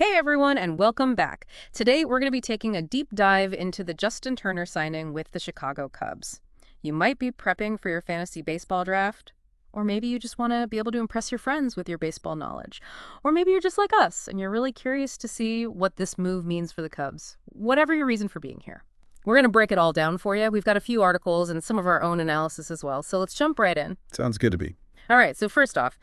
Hey everyone, and welcome back. Today we're going to be taking a deep dive into the Justin Turner signing with the Chicago Cubs. You might be prepping for your fantasy baseball draft, or maybe you just want to be able to impress your friends with your baseball knowledge. Or maybe you're just like us and you're really curious to see what this move means for the Cubs. Whatever your reason for being here. We're going to break it all down for you. We've got a few articles and some of our own analysis as well, so let's jump right in. Sounds good to me. All right, so first off,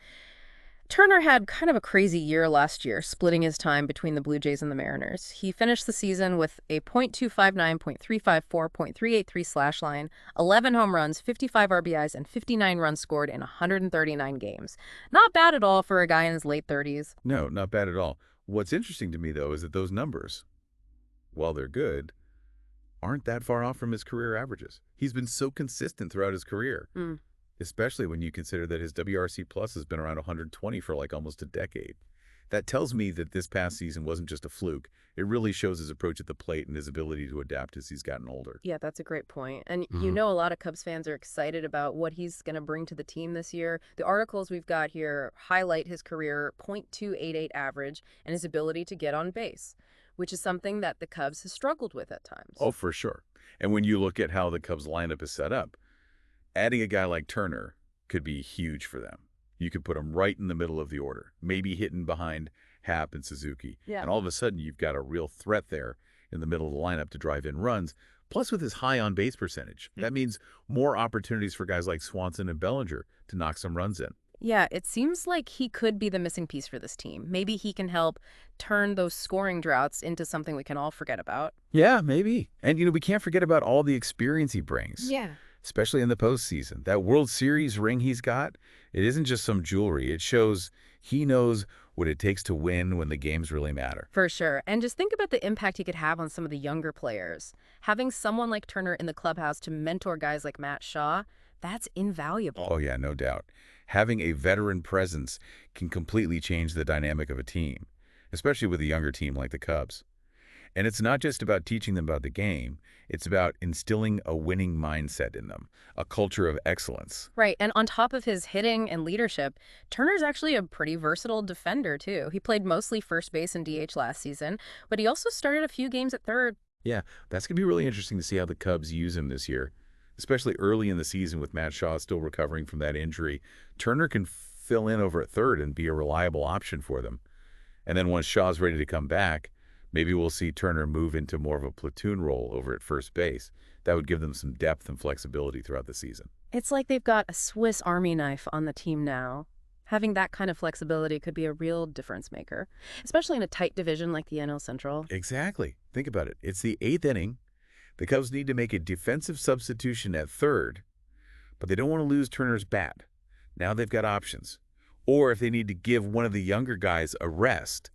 Turner had kind of a crazy year last year, splitting his time between the Blue Jays and the Mariners. He finished the season with a .259, .354, .383 slash line, 11 home runs, 55 RBIs, and 59 runs scored in 139 games. Not bad at all for a guy in his late 30s. No, not bad at all. What's interesting to me, though, is that those numbers, while they're good, aren't that far off from his career averages. He's been so consistent throughout his career, especially when you consider that his WRC plus has been around 120 for like almost a decade. That tells me that this past season wasn't just a fluke. It really shows his approach at the plate and his ability to adapt as he's gotten older. Yeah, that's a great point. And you know a lot of Cubs fans are excited about what he's going to bring to the team this year. The articles we've got here highlight his career .288 average and his ability to get on base, which is something that the Cubs has struggled with at times. Oh, for sure. And when you look at how the Cubs lineup is set up, adding a guy like Turner could be huge for them. You could put him right in the middle of the order, maybe hitting behind Happ and Suzuki. Yeah. And all of a sudden, you've got a real threat there in the middle of the lineup to drive in runs. Plus, with his high on-base percentage, that means more opportunities for guys like Swanson and Bellinger to knock some runs in. Yeah, it seems like he could be the missing piece for this team. Maybe he can help turn those scoring droughts into something we can all forget about. Yeah, maybe. And, we can't forget about all the experience he brings. Yeah. Especially in the postseason. That World Series ring he's got, it isn't just some jewelry. It shows he knows what it takes to win when the games really matter. For sure. And just think about the impact he could have on some of the younger players. Having someone like Turner in the clubhouse to mentor guys like Matt Shaw, that's invaluable. Oh, yeah, no doubt. Having a veteran presence can completely change the dynamic of a team, especially with a younger team like the Cubs. And it's not just about teaching them about the game. It's about instilling a winning mindset in them, a culture of excellence. Right. And on top of his hitting and leadership, Turner's actually a pretty versatile defender, too. He played mostly first base and DH last season, but he also started a few games at third. Yeah, that's going to be really interesting to see how the Cubs use him this year, especially early in the season with Matt Shaw still recovering from that injury. Turner can fill in over at third and be a reliable option for them. And then once Shaw's ready to come back, maybe we'll see Turner move into more of a platoon role over at first base. That would give them some depth and flexibility throughout the season. It's like they've got a Swiss Army knife on the team now. Having that kind of flexibility could be a real difference maker, especially in a tight division like the NL Central. Exactly. Think about it. It's the 8th inning. The Cubs need to make a defensive substitution at third, but they don't want to lose Turner's bat. Now they've got options. Or if they need to give one of the younger guys a rest,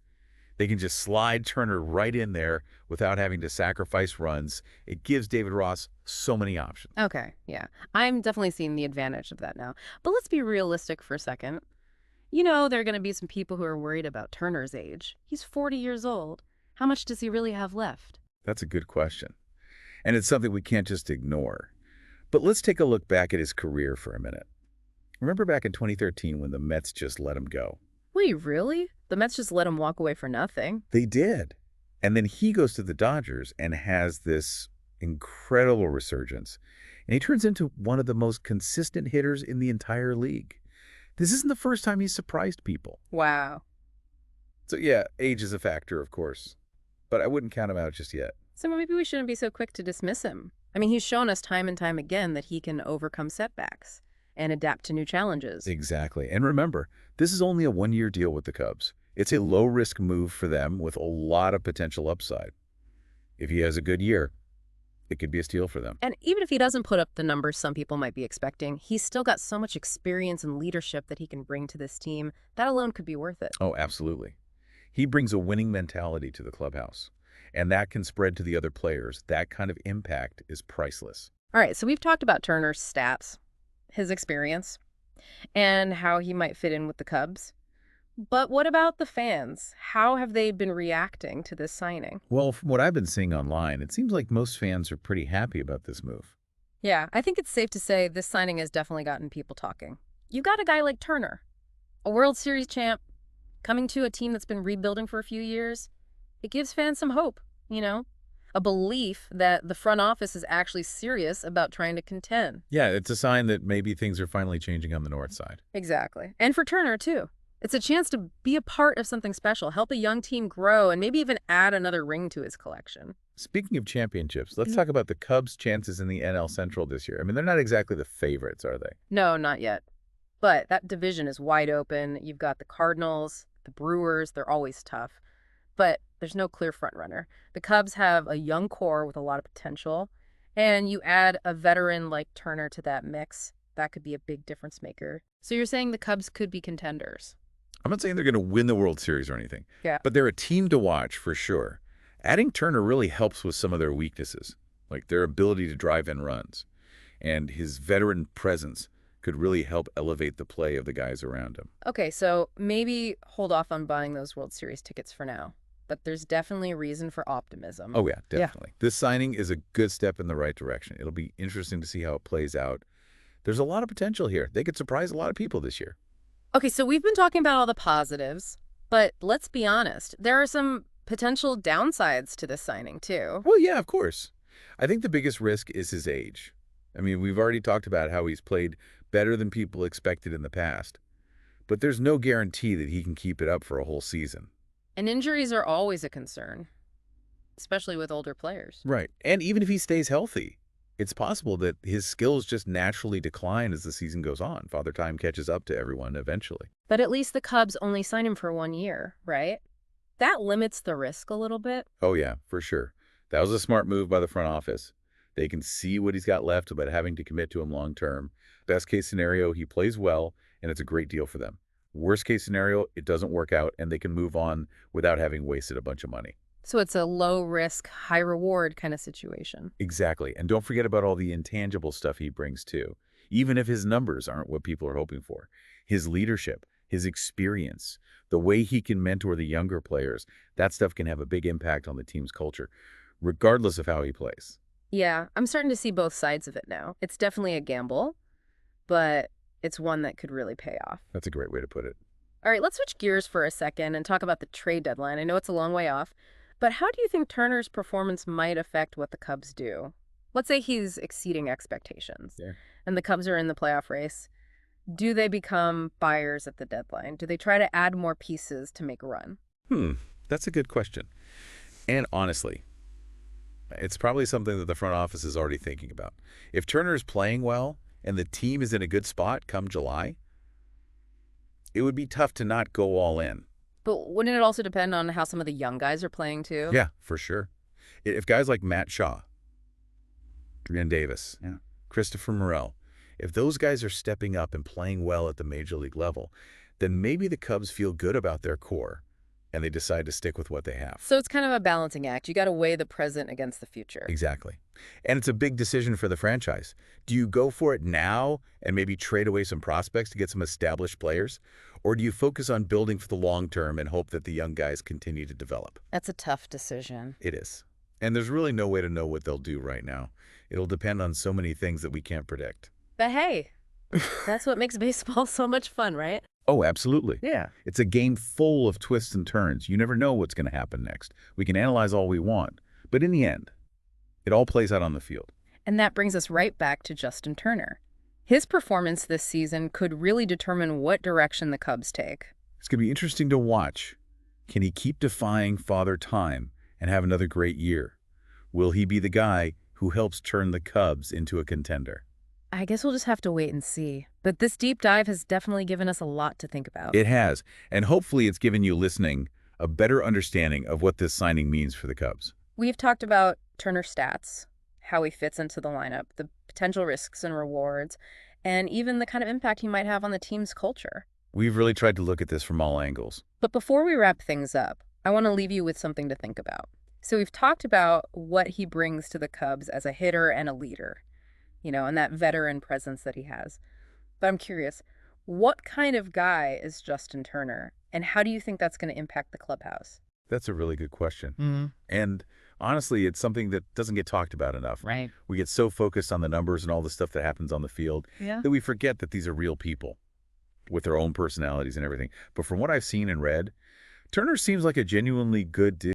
they can just slide Turner right in there without having to sacrifice runs. It gives David Ross so many options. Okay, yeah. I'm definitely seeing the advantage of that now. But let's be realistic for a second. You know, there are going to be some people who are worried about Turner's age. He's 40 years old. How much does he really have left? That's a good question. And it's something we can't just ignore. But let's take a look back at his career for a minute. Remember back in 2013 when the Mets just let him go? Wait, really? The Mets just let him walk away for nothing? They did. And then he goes to the Dodgers and has this incredible resurgence. And he turns into one of the most consistent hitters in the entire league. This isn't the first time he's surprised people. Wow. So yeah, age is a factor, of course. But I wouldn't count him out just yet. So maybe we shouldn't be so quick to dismiss him. I mean, he's shown us time and time again that he can overcome setbacks and adapt to new challenges. Exactly. And remember, this is only a one-year deal with the Cubs. It's a low-risk move for them with a lot of potential upside. If he has a good year, it could be a steal for them. And even if he doesn't put up the numbers some people might be expecting, he's still got so much experience and leadership that he can bring to this team. That alone could be worth it. Oh, absolutely. He brings a winning mentality to the clubhouse, and that can spread to the other players. That kind of impact is priceless. All right, so we've talked about Turner's stats, his experience, and how he might fit in with the Cubs. But what about the fans? How have they been reacting to this signing? Well, from what I've been seeing online, it seems like most fans are pretty happy about this move. Yeah, I think it's safe to say this signing has definitely gotten people talking. You got a guy like Turner, a World Series champ, Coming to a team that's been rebuilding for a few years, it gives fans some hope, you know? A belief that the front office is actually serious about trying to contend. Yeah, it's a sign that maybe things are finally changing on the north side. Exactly. And for Turner, too. It's a chance to be a part of something special, help a young team grow, and maybe even add another ring to his collection. Speaking of championships, let's talk about the Cubs' chances in the NL Central this year. I mean, they're not exactly the favorites, are they? No, not yet. But that division is wide open. You've got the Cardinals, the Brewers, they're always tough. But there's no clear frontrunner. The Cubs have a young core with a lot of potential, and you add a veteran like Turner to that mix, that could be a big difference maker. So you're saying the Cubs could be contenders? I'm not saying they're going to win the World Series or anything, Yeah. but they're a team to watch for sure. Adding Turner really helps with some of their weaknesses, like their ability to drive in runs, and his veteran presence could really help elevate the play of the guys around him. Okay, so maybe hold off on buying those World Series tickets for now. But there's definitely a reason for optimism. Oh, yeah, definitely. This signing is a good step in the right direction. It'll be interesting to see how it plays out. There's a lot of potential here. They could surprise a lot of people this year. Okay, so we've been talking about all the positives, but let's be honest. There are some potential downsides to this signing, too. Well, yeah, of course. I think the biggest risk is his age. I mean, we've already talked about how he's played better than people expected in the past. But there's no guarantee that he can keep it up for a whole season. And injuries are always a concern, especially with older players. Right. And even if he stays healthy, it's possible that his skills just naturally decline as the season goes on. Father Time catches up to everyone eventually. But at least the Cubs only sign him for 1 year, right? That limits the risk a little bit. Oh, yeah, for sure. That was a smart move by the front office. They can see what he's got left without having to commit to him long term. Best case scenario, he plays well, and it's a great deal for them. Worst case scenario, it doesn't work out, and they can move on without having wasted a bunch of money. So it's a low risk, high reward kind of situation. Exactly. And don't forget about all the intangible stuff he brings too. Even if his numbers aren't what people are hoping for. His leadership, his experience, the way he can mentor the younger players, that stuff can have a big impact on the team's culture, regardless of how he plays. Yeah, I'm starting to see both sides of it now. It's definitely a gamble, but it's one that could really pay off. That's a great way to put it. All right, let's switch gears for a second and talk about the trade deadline. I know it's a long way off, but how do you think Turner's performance might affect what the Cubs do? Let's say he's exceeding expectations, Yeah. and the Cubs are in the playoff race. Do they become buyers at the deadline? Do they try to add more pieces to make a run? That's a good question. And honestly, it's probably something that the front office is already thinking about. If Turner is playing well and the team is in a good spot come July, it would be tough to not go all in. But wouldn't it also depend on how some of the young guys are playing too? Yeah, for sure. If guys like Matt Shaw, Adrian Davis, Christopher Morel, if those guys are stepping up and playing well at the major league level, then maybe the Cubs feel good about their core and they decide to stick with what they have. So it's kind of a balancing act. You got to weigh the present against the future. Exactly. And it's a big decision for the franchise. Do you go for it now and maybe trade away some prospects to get some established players? Or do you focus on building for the long term and hope that the young guys continue to develop? That's a tough decision. It is. And there's really no way to know what they'll do right now. It'll depend on so many things that we can't predict. But hey, that's what makes baseball so much fun, right? Oh, absolutely. Yeah. It's a game full of twists and turns. You never know what's going to happen next. We can analyze all we want. But in the end, it all plays out on the field. And that brings us right back to Justin Turner. His performance this season could really determine what direction the Cubs take. It's going to be interesting to watch. Can he keep defying Father Time and have another great year? Will he be the guy who helps turn the Cubs into a contender? I guess we'll just have to wait and see. But this deep dive has definitely given us a lot to think about. It has. And hopefully it's given you listening a better understanding of what this signing means for the Cubs. We've talked about Turner's stats, how he fits into the lineup, the potential risks and rewards, and even the kind of impact he might have on the team's culture. We've really tried to look at this from all angles. But before we wrap things up, I want to leave you with something to think about. So we've talked about what he brings to the Cubs as a hitter and a leader, and that veteran presence that he has. But I'm curious, what kind of guy is Justin Turner, and how do you think that's going to impact the clubhouse? That's a really good question. And honestly, it's something that doesn't get talked about enough. Right. We get so focused on the numbers and all the stuff that happens on the field Yeah. that we forget that these are real people. with their own personalities and everything. But from what I've seen and read, Turner seems like a genuinely good dude.